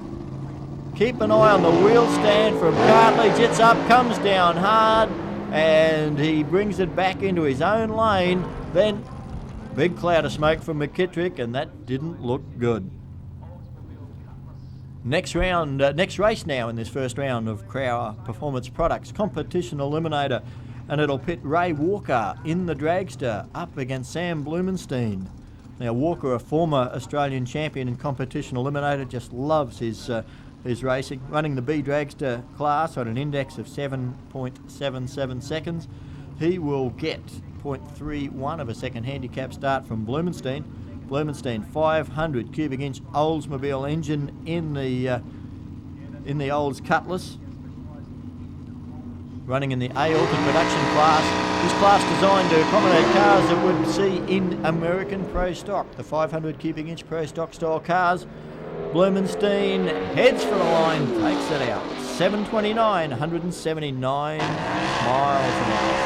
Keep an eye on the wheel stand from Cartledge. It's up, comes down hard, and he brings it back into his own lane. Then big cloud of smoke from McKittrick, and that didn't look good. Next round, next race now in this first round of Crower Performance Products Competition Eliminator, and it'll pit Ray Walker in the Dragster up against Sam Blumenstein. Now Walker, a former Australian champion in Competition Eliminator, just loves his racing, running the B Dragster class on an index of 7.77 seconds. He will get 0.31 of a second handicap start from Blumenstein. Blumenstein 500 cubic inch Oldsmobile engine in the Olds Cutlass, running in the A-Altered production class. This class designed to accommodate cars that would see in American Pro Stock, the 500 cubic inch Pro Stock style cars. Blumenstein heads for the line, takes it out. 729, 179 miles an hour.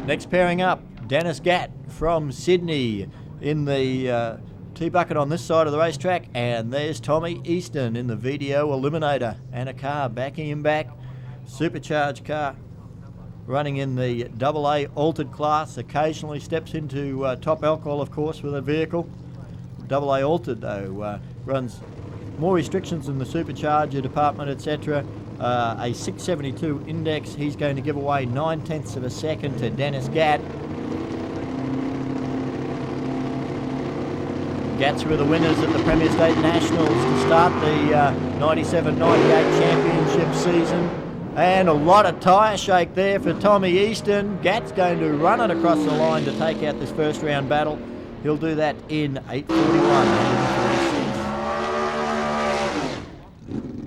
Next pairing up, Dennis Gatt from Sydney in the T-bucket on this side of the racetrack, and there's Tommy Easton in the VDO Eliminator, and a car backing him back. Supercharged car running in the AA altered class, occasionally steps into top alcohol, of course, with a vehicle. AA altered, though, runs more restrictions than the supercharger department, etc. A 672 index. He's going to give away 9/10 of a second to Dennis Gatt. Gatts were the winners at the Premier State Nationals to start the 97-98 championship season. And a lot of tyre shake there for Tommy Easton. Gatt's going to run it across the line to take out this first round battle. He'll do that in 8:41.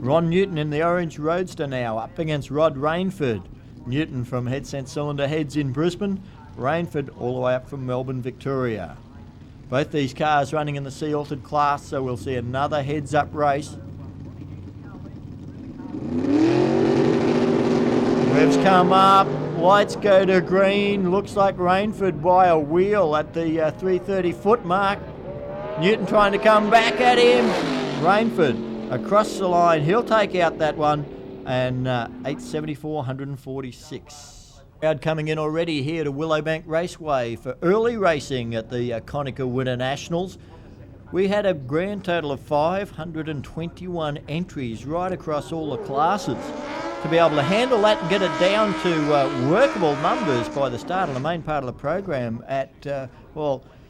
Ron Newton in the orange Roadster now, up against Rod Rainford. Newton from Head Cent Cylinder Heads in Brisbane. Rainford all the way up from Melbourne, Victoria. Both these cars running in the C-Altered class, so we'll see another heads-up race. Revs come up, lights go to green. Looks like Rainford by a wheel at the 330 foot mark. Newton trying to come back at him. Rainford across the line, he'll take out that one, and 874, 146. Crowd coming in already here to Willowbank Raceway for early racing at the Konica Winternationals. We had a grand total of 521 entries right across all the classes. To be able to handle that and get it down to workable numbers by the start of the main part of the program at,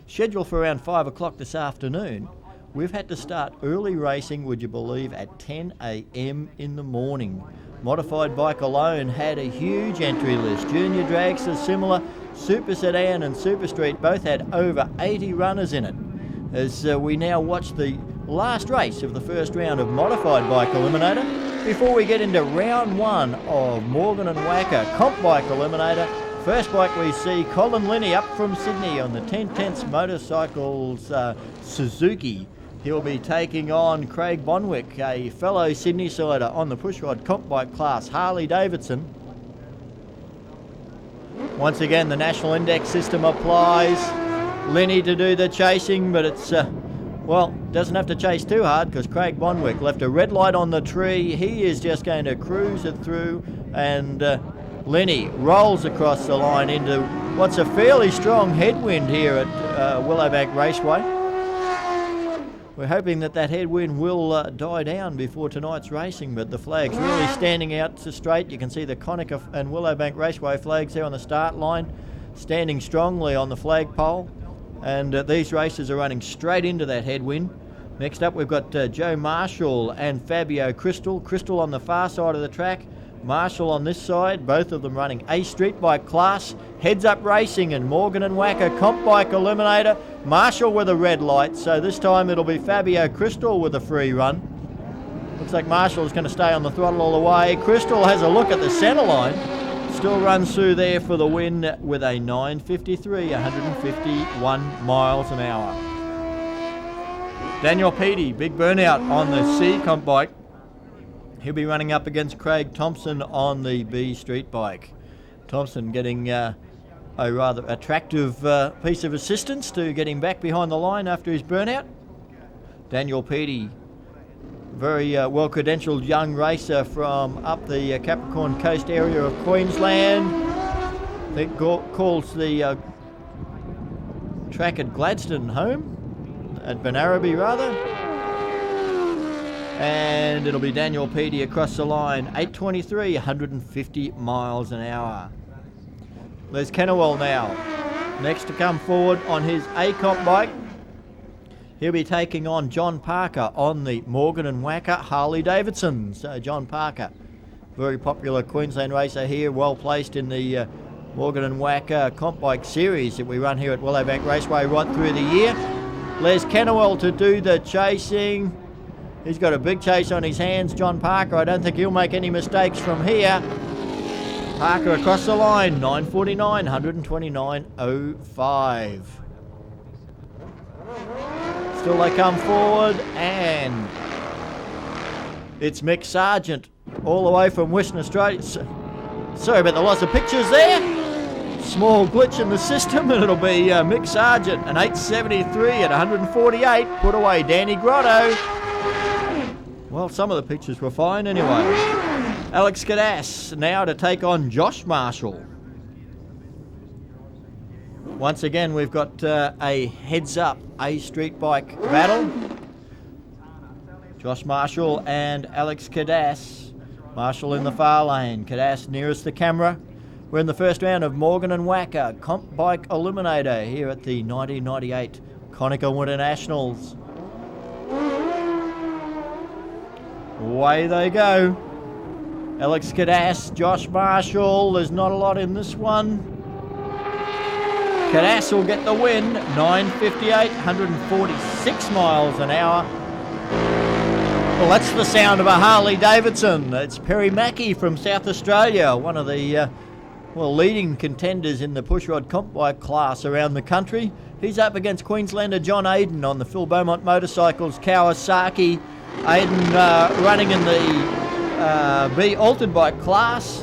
scheduled for around 5 o'clock this afternoon, we've had to start early racing, would you believe, at 10 a.m. in the morning. Modified Bike alone had a huge entry list. Junior Dragster, similar. Super Sedan and Super Street both had over 80 runners in it. As we now watch the last race of the first round of Modified Bike Eliminator, before we get into round one of Morgan and Wacker Comp Bike Eliminator. First bike we see Colin Linney up from Sydney on the 10/10 Motorcycles Suzuki. He'll be taking on Craig Bonwick, a fellow Sydney sider, on the pushrod comp bike class Harley Davidson. Once again, the national index system applies. Linney to do the chasing, but it's, doesn't have to chase too hard because Craig Bonwick left a red light on the tree. He is just going to cruise it through, and Linney rolls across the line into what's a fairly strong headwind here at Willowbank Raceway. We're hoping that headwind will die down before tonight's racing, but the flag's really standing out to straight. You can see the Konica and Willowbank Raceway flags there on the start line, standing strongly on the flagpole, and these races are running straight into that headwind. Next up we've got Joe Marshall and Fabio Crystal. Crystal on the far side of the track, Marshall on this side, both of them running a street bike class. Heads Up Racing and Morgan and Wacker Comp Bike Eliminator. Marshall with a red light, so this time it'll be Fabio Crystal with a free run. Looks like Marshall is going to stay on the throttle all the way. Crystal has a look at the centre line. still runs through there for the win with a 9:53, 151 miles an hour. Daniel Peaty, big burnout on the C comp bike. He'll be running up against Craig Thompson on the B street bike. Thompson getting a rather attractive piece of assistance to get him back behind the line after his burnout. Daniel Peaty, very well-credentialed young racer from up the Capricorn Coast area of Queensland. I think calls the track at Gladstone home, at Benarabi rather. And it'll be Daniel Peaty across the line, 8:23, 150 miles an hour. Les Kennewell now, next to come forward on his A-Comp bike. He'll be taking on John Parker on the Morgan and Wacker Harley Davidson. So John Parker, very popular Queensland racer here, well placed in the Morgan and Wacker comp bike series that we run here at Willowbank Raceway right through the year. Les Kennewell to do the chasing. He's got a big chase on his hands, John Parker. I don't think he'll make any mistakes from here. Parker across the line, 9:49, 129.05. Still they come forward, and it's Mick Sargent all the way from Western Australia. Sorry about the loss of pictures there. Small glitch in the system, and it'll be Mick Sargent, an 8:73 at 148. Put away Danny Grotto. Well, some of the pictures were fine anyway. Alex Cadas now to take on Josh Marshall. Once again, we've got a heads-up A street bike battle. Josh Marshall and Alex Cadas. Marshall in the far lane, Cadas nearest the camera. We're in the first round of Morgan and Wacker Comp Bike Eliminator here at the 1998 Konica Winternationals. Away they go. Alex Cadas, Josh Marshall. There's not a lot in this one. Cadas will get the win, 9:58, 146 miles an hour. Well, that's the sound of a Harley Davidson. It's Perry Mackey from South Australia, one of the leading contenders in the pushrod comp bike class around the country. He's up against Queenslander John Aiden on the Phil Beaumont Motorcycles Kawasaki. Aiden running in the B altered bike class.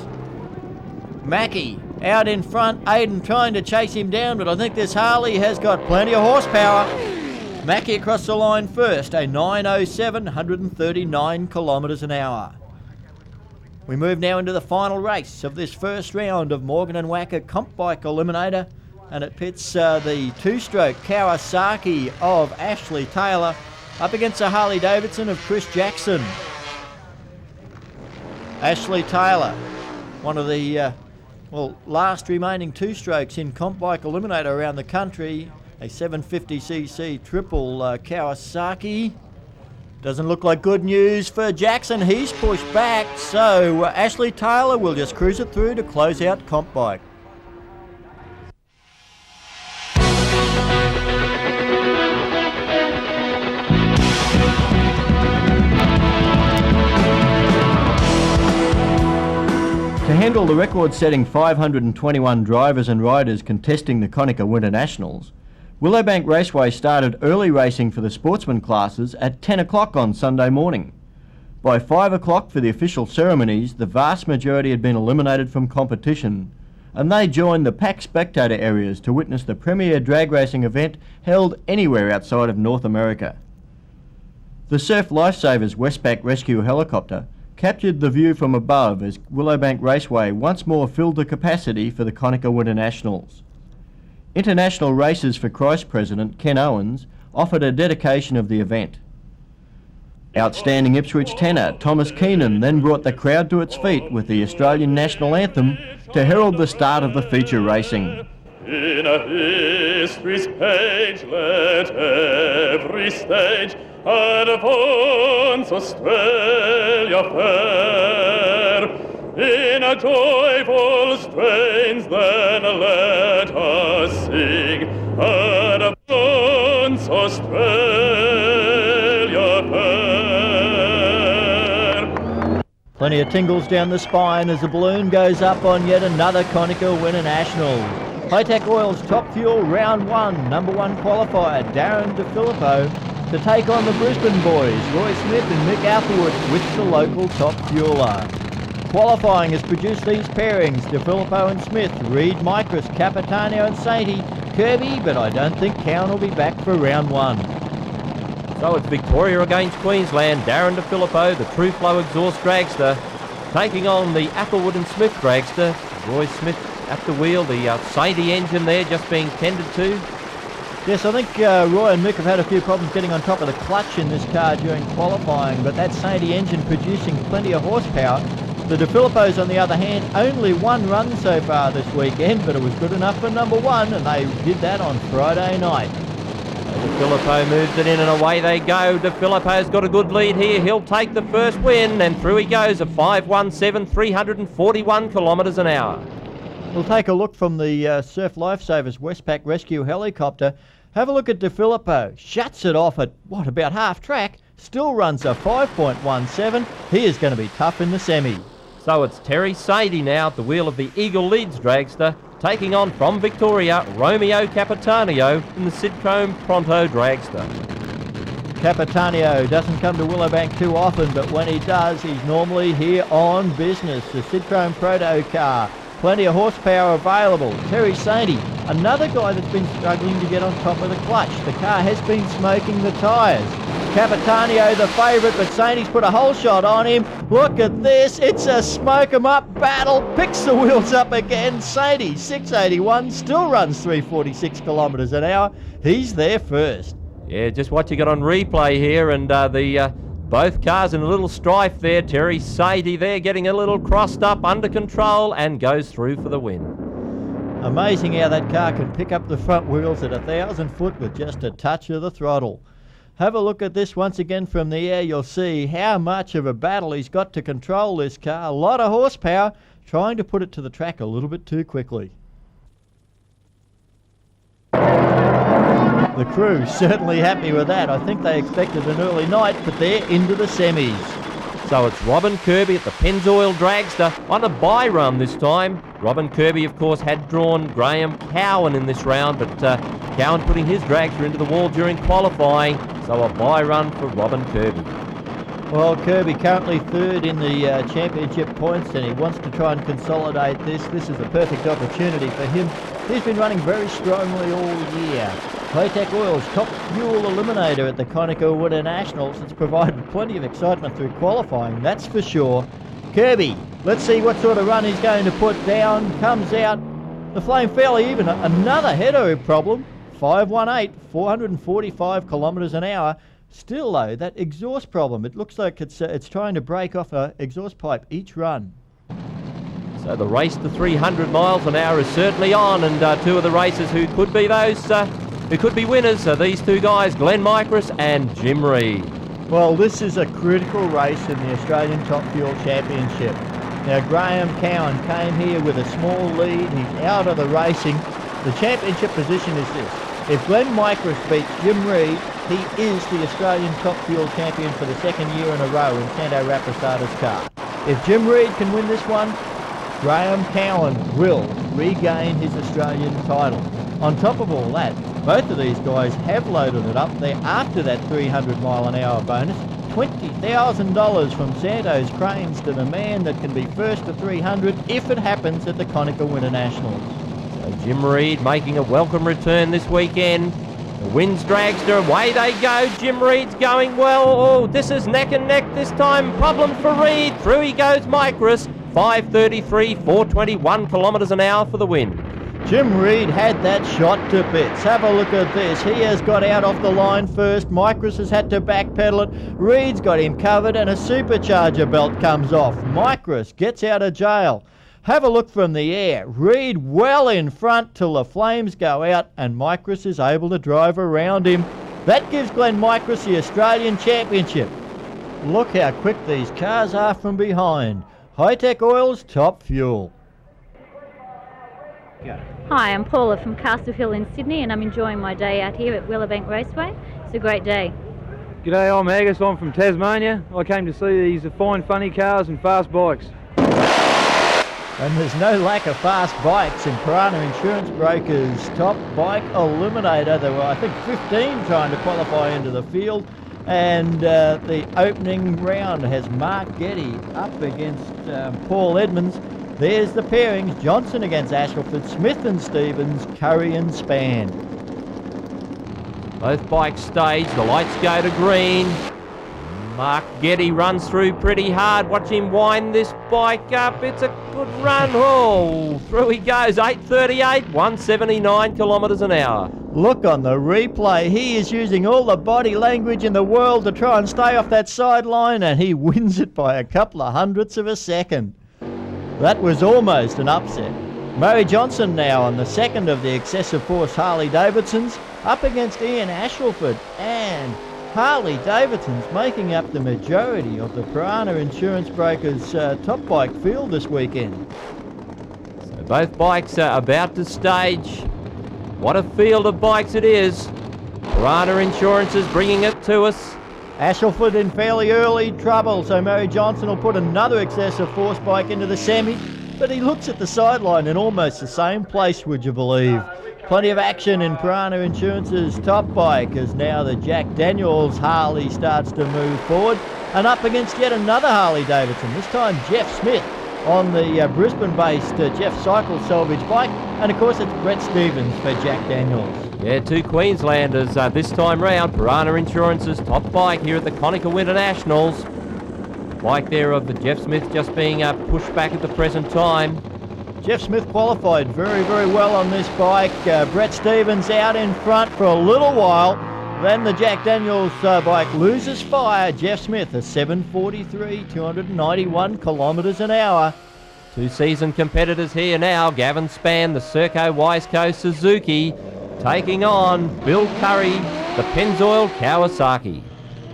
Mackey out in front, Aiden trying to chase him down, but I think this Harley has got plenty of horsepower. Mackey across the line first, a 9:07, 139 kilometres an hour. We move now into the final race of this first round of Morgan and Wacker Comp Bike Eliminator, and it pits the two-stroke Kawasaki of Ashley Taylor up against the Harley Davidson of Chris Jackson. Ashley Taylor, one of the last remaining two-strokes in Comp Bike Eliminator around the country, a 750cc triple Kawasaki. Doesn't look like good news for Jackson. He's pushed back, so Ashley Taylor will just cruise it through to close out Comp Bike. To handle the record-setting 521 drivers and riders contesting the Konica Winternationals, Willowbank Raceway started early racing for the Sportsman classes at 10 o'clock on Sunday morning. By 5 o'clock for the official ceremonies, the vast majority had been eliminated from competition, and they joined the packed spectator areas to witness the premier drag racing event held anywhere outside of North America. The Surf Lifesavers Westpac rescue helicopter captured the view from above as Willowbank Raceway once more filled the capacity for the Konica Winternationals. International Races for Christ President Ken Owens offered a dedication of the event. Outstanding Ipswich tenor Thomas Keenan then brought the crowd to its feet with the Australian national anthem to herald the start of the feature racing. In a history's page let every stage advance Australia fair. In a joyful strains then let us sing, advance Australia fair. Plenty of tingles down the spine as the balloon goes up on yet another Konica Winternationals. High-Tech Oil's Top Fuel round 1, number 1 qualifier Darren DiFillipo to take on the Brisbane boys, Roy Smith and Mick Applewood with the local Top Fueler. Qualifying has produced these pairings, DiFillipo and Smith, Reed, Mikres, Capitaneo and Sainty, Kirby, but I don't think Cowin will be back for round 1. So it's Victoria against Queensland. Darren DiFillipo, the True Flow exhaust dragster, taking on the Applewood and Smith dragster. Roy Smith at the wheel, the Sainty engine there just being tended to. Yes, I think Roy and Mick have had a few problems getting on top of the clutch in this car during qualifying, but that Sainty engine producing plenty of horsepower. The DiFilippos, on the other hand, only 1 run so far this weekend, but it was good enough for number 1, and they did that on Friday night. DiFillipo moves it in and away they go. DiFillipo's got a good lead here. He'll take the first win, and through he goes at 5:17, 341 kilometres an hour. We'll take a look from the Surf Lifesavers Westpac Rescue helicopter. Have a look at DiFillipo. Shuts it off at, about half track. Still runs a 5.17. He is going to be tough in the semi. So it's Terry Sainty now at the wheel of the Eagle Leeds dragster, taking on from Victoria, Romeo Capitaneo in the Sidcombe Pronto dragster. Capitaneo doesn't come to Willowbank too often, but when he does, he's normally here on business. The Sidcombe Proto car, plenty of horsepower available. Terry Sainty, another guy that's been struggling to get on top of the clutch. The car has been smoking the tyres. Capitaneo the favourite, but Sainty's put a whole shot on him. Look at this, it's a smoke 'em up battle. Picks the wheels up again. Sainty, 681, still runs 346 kilometres an hour. He's there first. Yeah, just what you got on replay here, and both cars in a little strife there. Terry Sainty there getting a little crossed up, under control, and goes through for the win. Amazing how that car can pick up the front wheels at 1,000 foot with just a touch of the throttle. Have a look at this once again from the air. You'll see how much of a battle he's got to control this car. A lot of horsepower, trying to put it to the track a little bit too quickly. The crew certainly happy with that. I think they expected an early night, but they're into the semis. So it's Robin Kirby at the Pennzoil dragster on a bye run this time. Robin Kirby, of course, had drawn Graeme Cowin in this round, but Cowin putting his dragster into the wall during qualifying. So a bye run for Robin Kirby. Well, Kirby currently third in the championship points, and he wants to try and consolidate this. This is a perfect opportunity for him. He's been running very strongly all year. High-Tech Oil's Top Fuel Eliminator at the Konica Winternationals. It's provided plenty of excitement through qualifying, that's for sure. Kirby, let's see what sort of run he's going to put down. Comes out, the flame fairly even. Another header problem. 518, 445 kilometres an hour. Still though, that exhaust problem, it looks like it's trying to break off an exhaust pipe each run. So the race to 300 miles an hour is certainly on, and two of the racers who could be those who could be winners are these two guys, Glen Mikres and Jim Reed. Well, this is a critical race in the Australian Top Fuel Championship. Now, Graeme Cowin came here with a small lead. He's out of the racing. The championship position is this. If Glen Mikres beats Jim Reed, he is the Australian Top Fuel champion for the second year in a row in Santo Rapisada's car. If Jim Reed can win this one, Graeme Cowin will regain his Australian title. On top of all that, both of these guys have loaded it up. They're after that 300 mile an hour bonus. $20,000 from Santos Cranes to the man that can be first to 300 if it happens at the Konica Winternationals. So Jim Reed making a welcome return this weekend. The wins dragster, away they go. Jim Reed's going well. Oh, this is neck and neck this time. Problem for Reed. Through he goes, Mikres. 5:33, 421 kilometres an hour for the win. Jim Reed had that shot to bits. Have a look at this. He has got out off the line first. Mikres has had to backpedal it. Reed's got him covered, and a supercharger belt comes off. Mikres gets out of jail. Have a look from the air. Reed well in front till the flames go out, and Mikres is able to drive around him. That gives Glen Mikres the Australian Championship. Look how quick these cars are from behind. High-Tech Oil's Top Fuel. Hi, I'm Paula from Castle Hill in Sydney, and I'm enjoying my day out here at Willowbank Raceway. It's a great day. G'day, I'm Agus. I'm from Tasmania. I came to see these fine, funny cars and fast bikes. And there's no lack of fast bikes in Piranha Insurance Brokers' Top Bike Eliminator. There were, I think, 15 trying to qualify into the field. And the opening round has Mark Getty up against Paul Edmonds. There's the pairings: Johnson against Ashleford, Smith and Stevens, Curry and Spann. Both bikes stage, the lights go to green. Mark Getty runs through pretty hard. Watch him wind this bike up. It's a good run. Oh, through he goes. 8:38, 179 kilometres an hour. Look on the replay. He is using all the body language in the world to try and stay off that sideline, and he wins it by a couple of hundredths of a second. That was almost an upset. Murray Johnson now on the second of the excessive force Harley Davidsons, up against Ian Ashleford, and Harley Davidson's making up the majority of the Piranha Insurance Brokers top bike field this weekend. So both bikes are about to stage. What a field of bikes it is. Piranha Insurance is bringing it to us. Ashleford in fairly early trouble, so Murray Johnson will put another excessive force bike into the semi, but he looks at the sideline in almost the same place, would you believe? Plenty of action in Piranha Insurance's top bike as now the Jack Daniels Harley starts to move forward, and up against yet another Harley Davidson, this time Jeff Smith on the Brisbane-based Jeff Cycle salvage bike, and of course it's Brett Stevens for Jack Daniels. Yeah, two Queenslanders this time round. Piranha Insurance's top bike here at the Konica Winternationals. Bike there of the Jeff Smith just being pushed back at the present time. Jeff Smith qualified very, very well on this bike. Brett Stevens out in front for a little while. Then the Jack Daniels bike loses fire. Jeff Smith, a 7:43, 291 kilometres an hour. Two seasoned competitors here now. Gavin Spann, the Serco Wiseco Suzuki, taking on Bill Curry, the Pennzoil Kawasaki.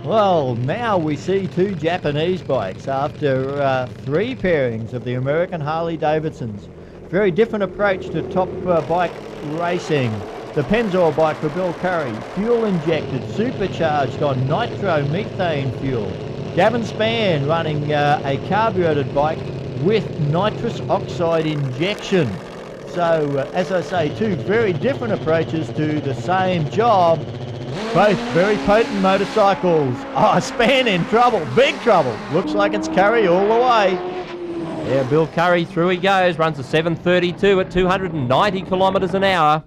Well, now we see two Japanese bikes after three pairings of the American Harley Davidsons. Very different approach to top bike racing. The Pennzoil bike for Bill Curry, fuel injected, supercharged on nitromethane fuel. Gavin Spann running a carbureted bike with nitrous oxide injection. So, as I say, two very different approaches to the same job. Both very potent motorcycles. Oh, Spann in trouble, big trouble. Looks like it's Curry all the way. Yeah, Bill Curry, through he goes, runs a 7:32 at 290 kilometres an hour.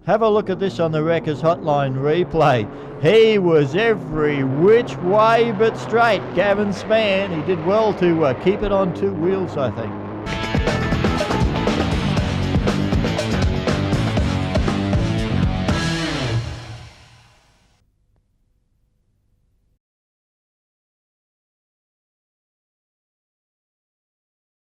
Have a look at this on the Wreckers Hotline replay. He was every which way but straight. Gavin Spann, he did well to keep it on two wheels, I think.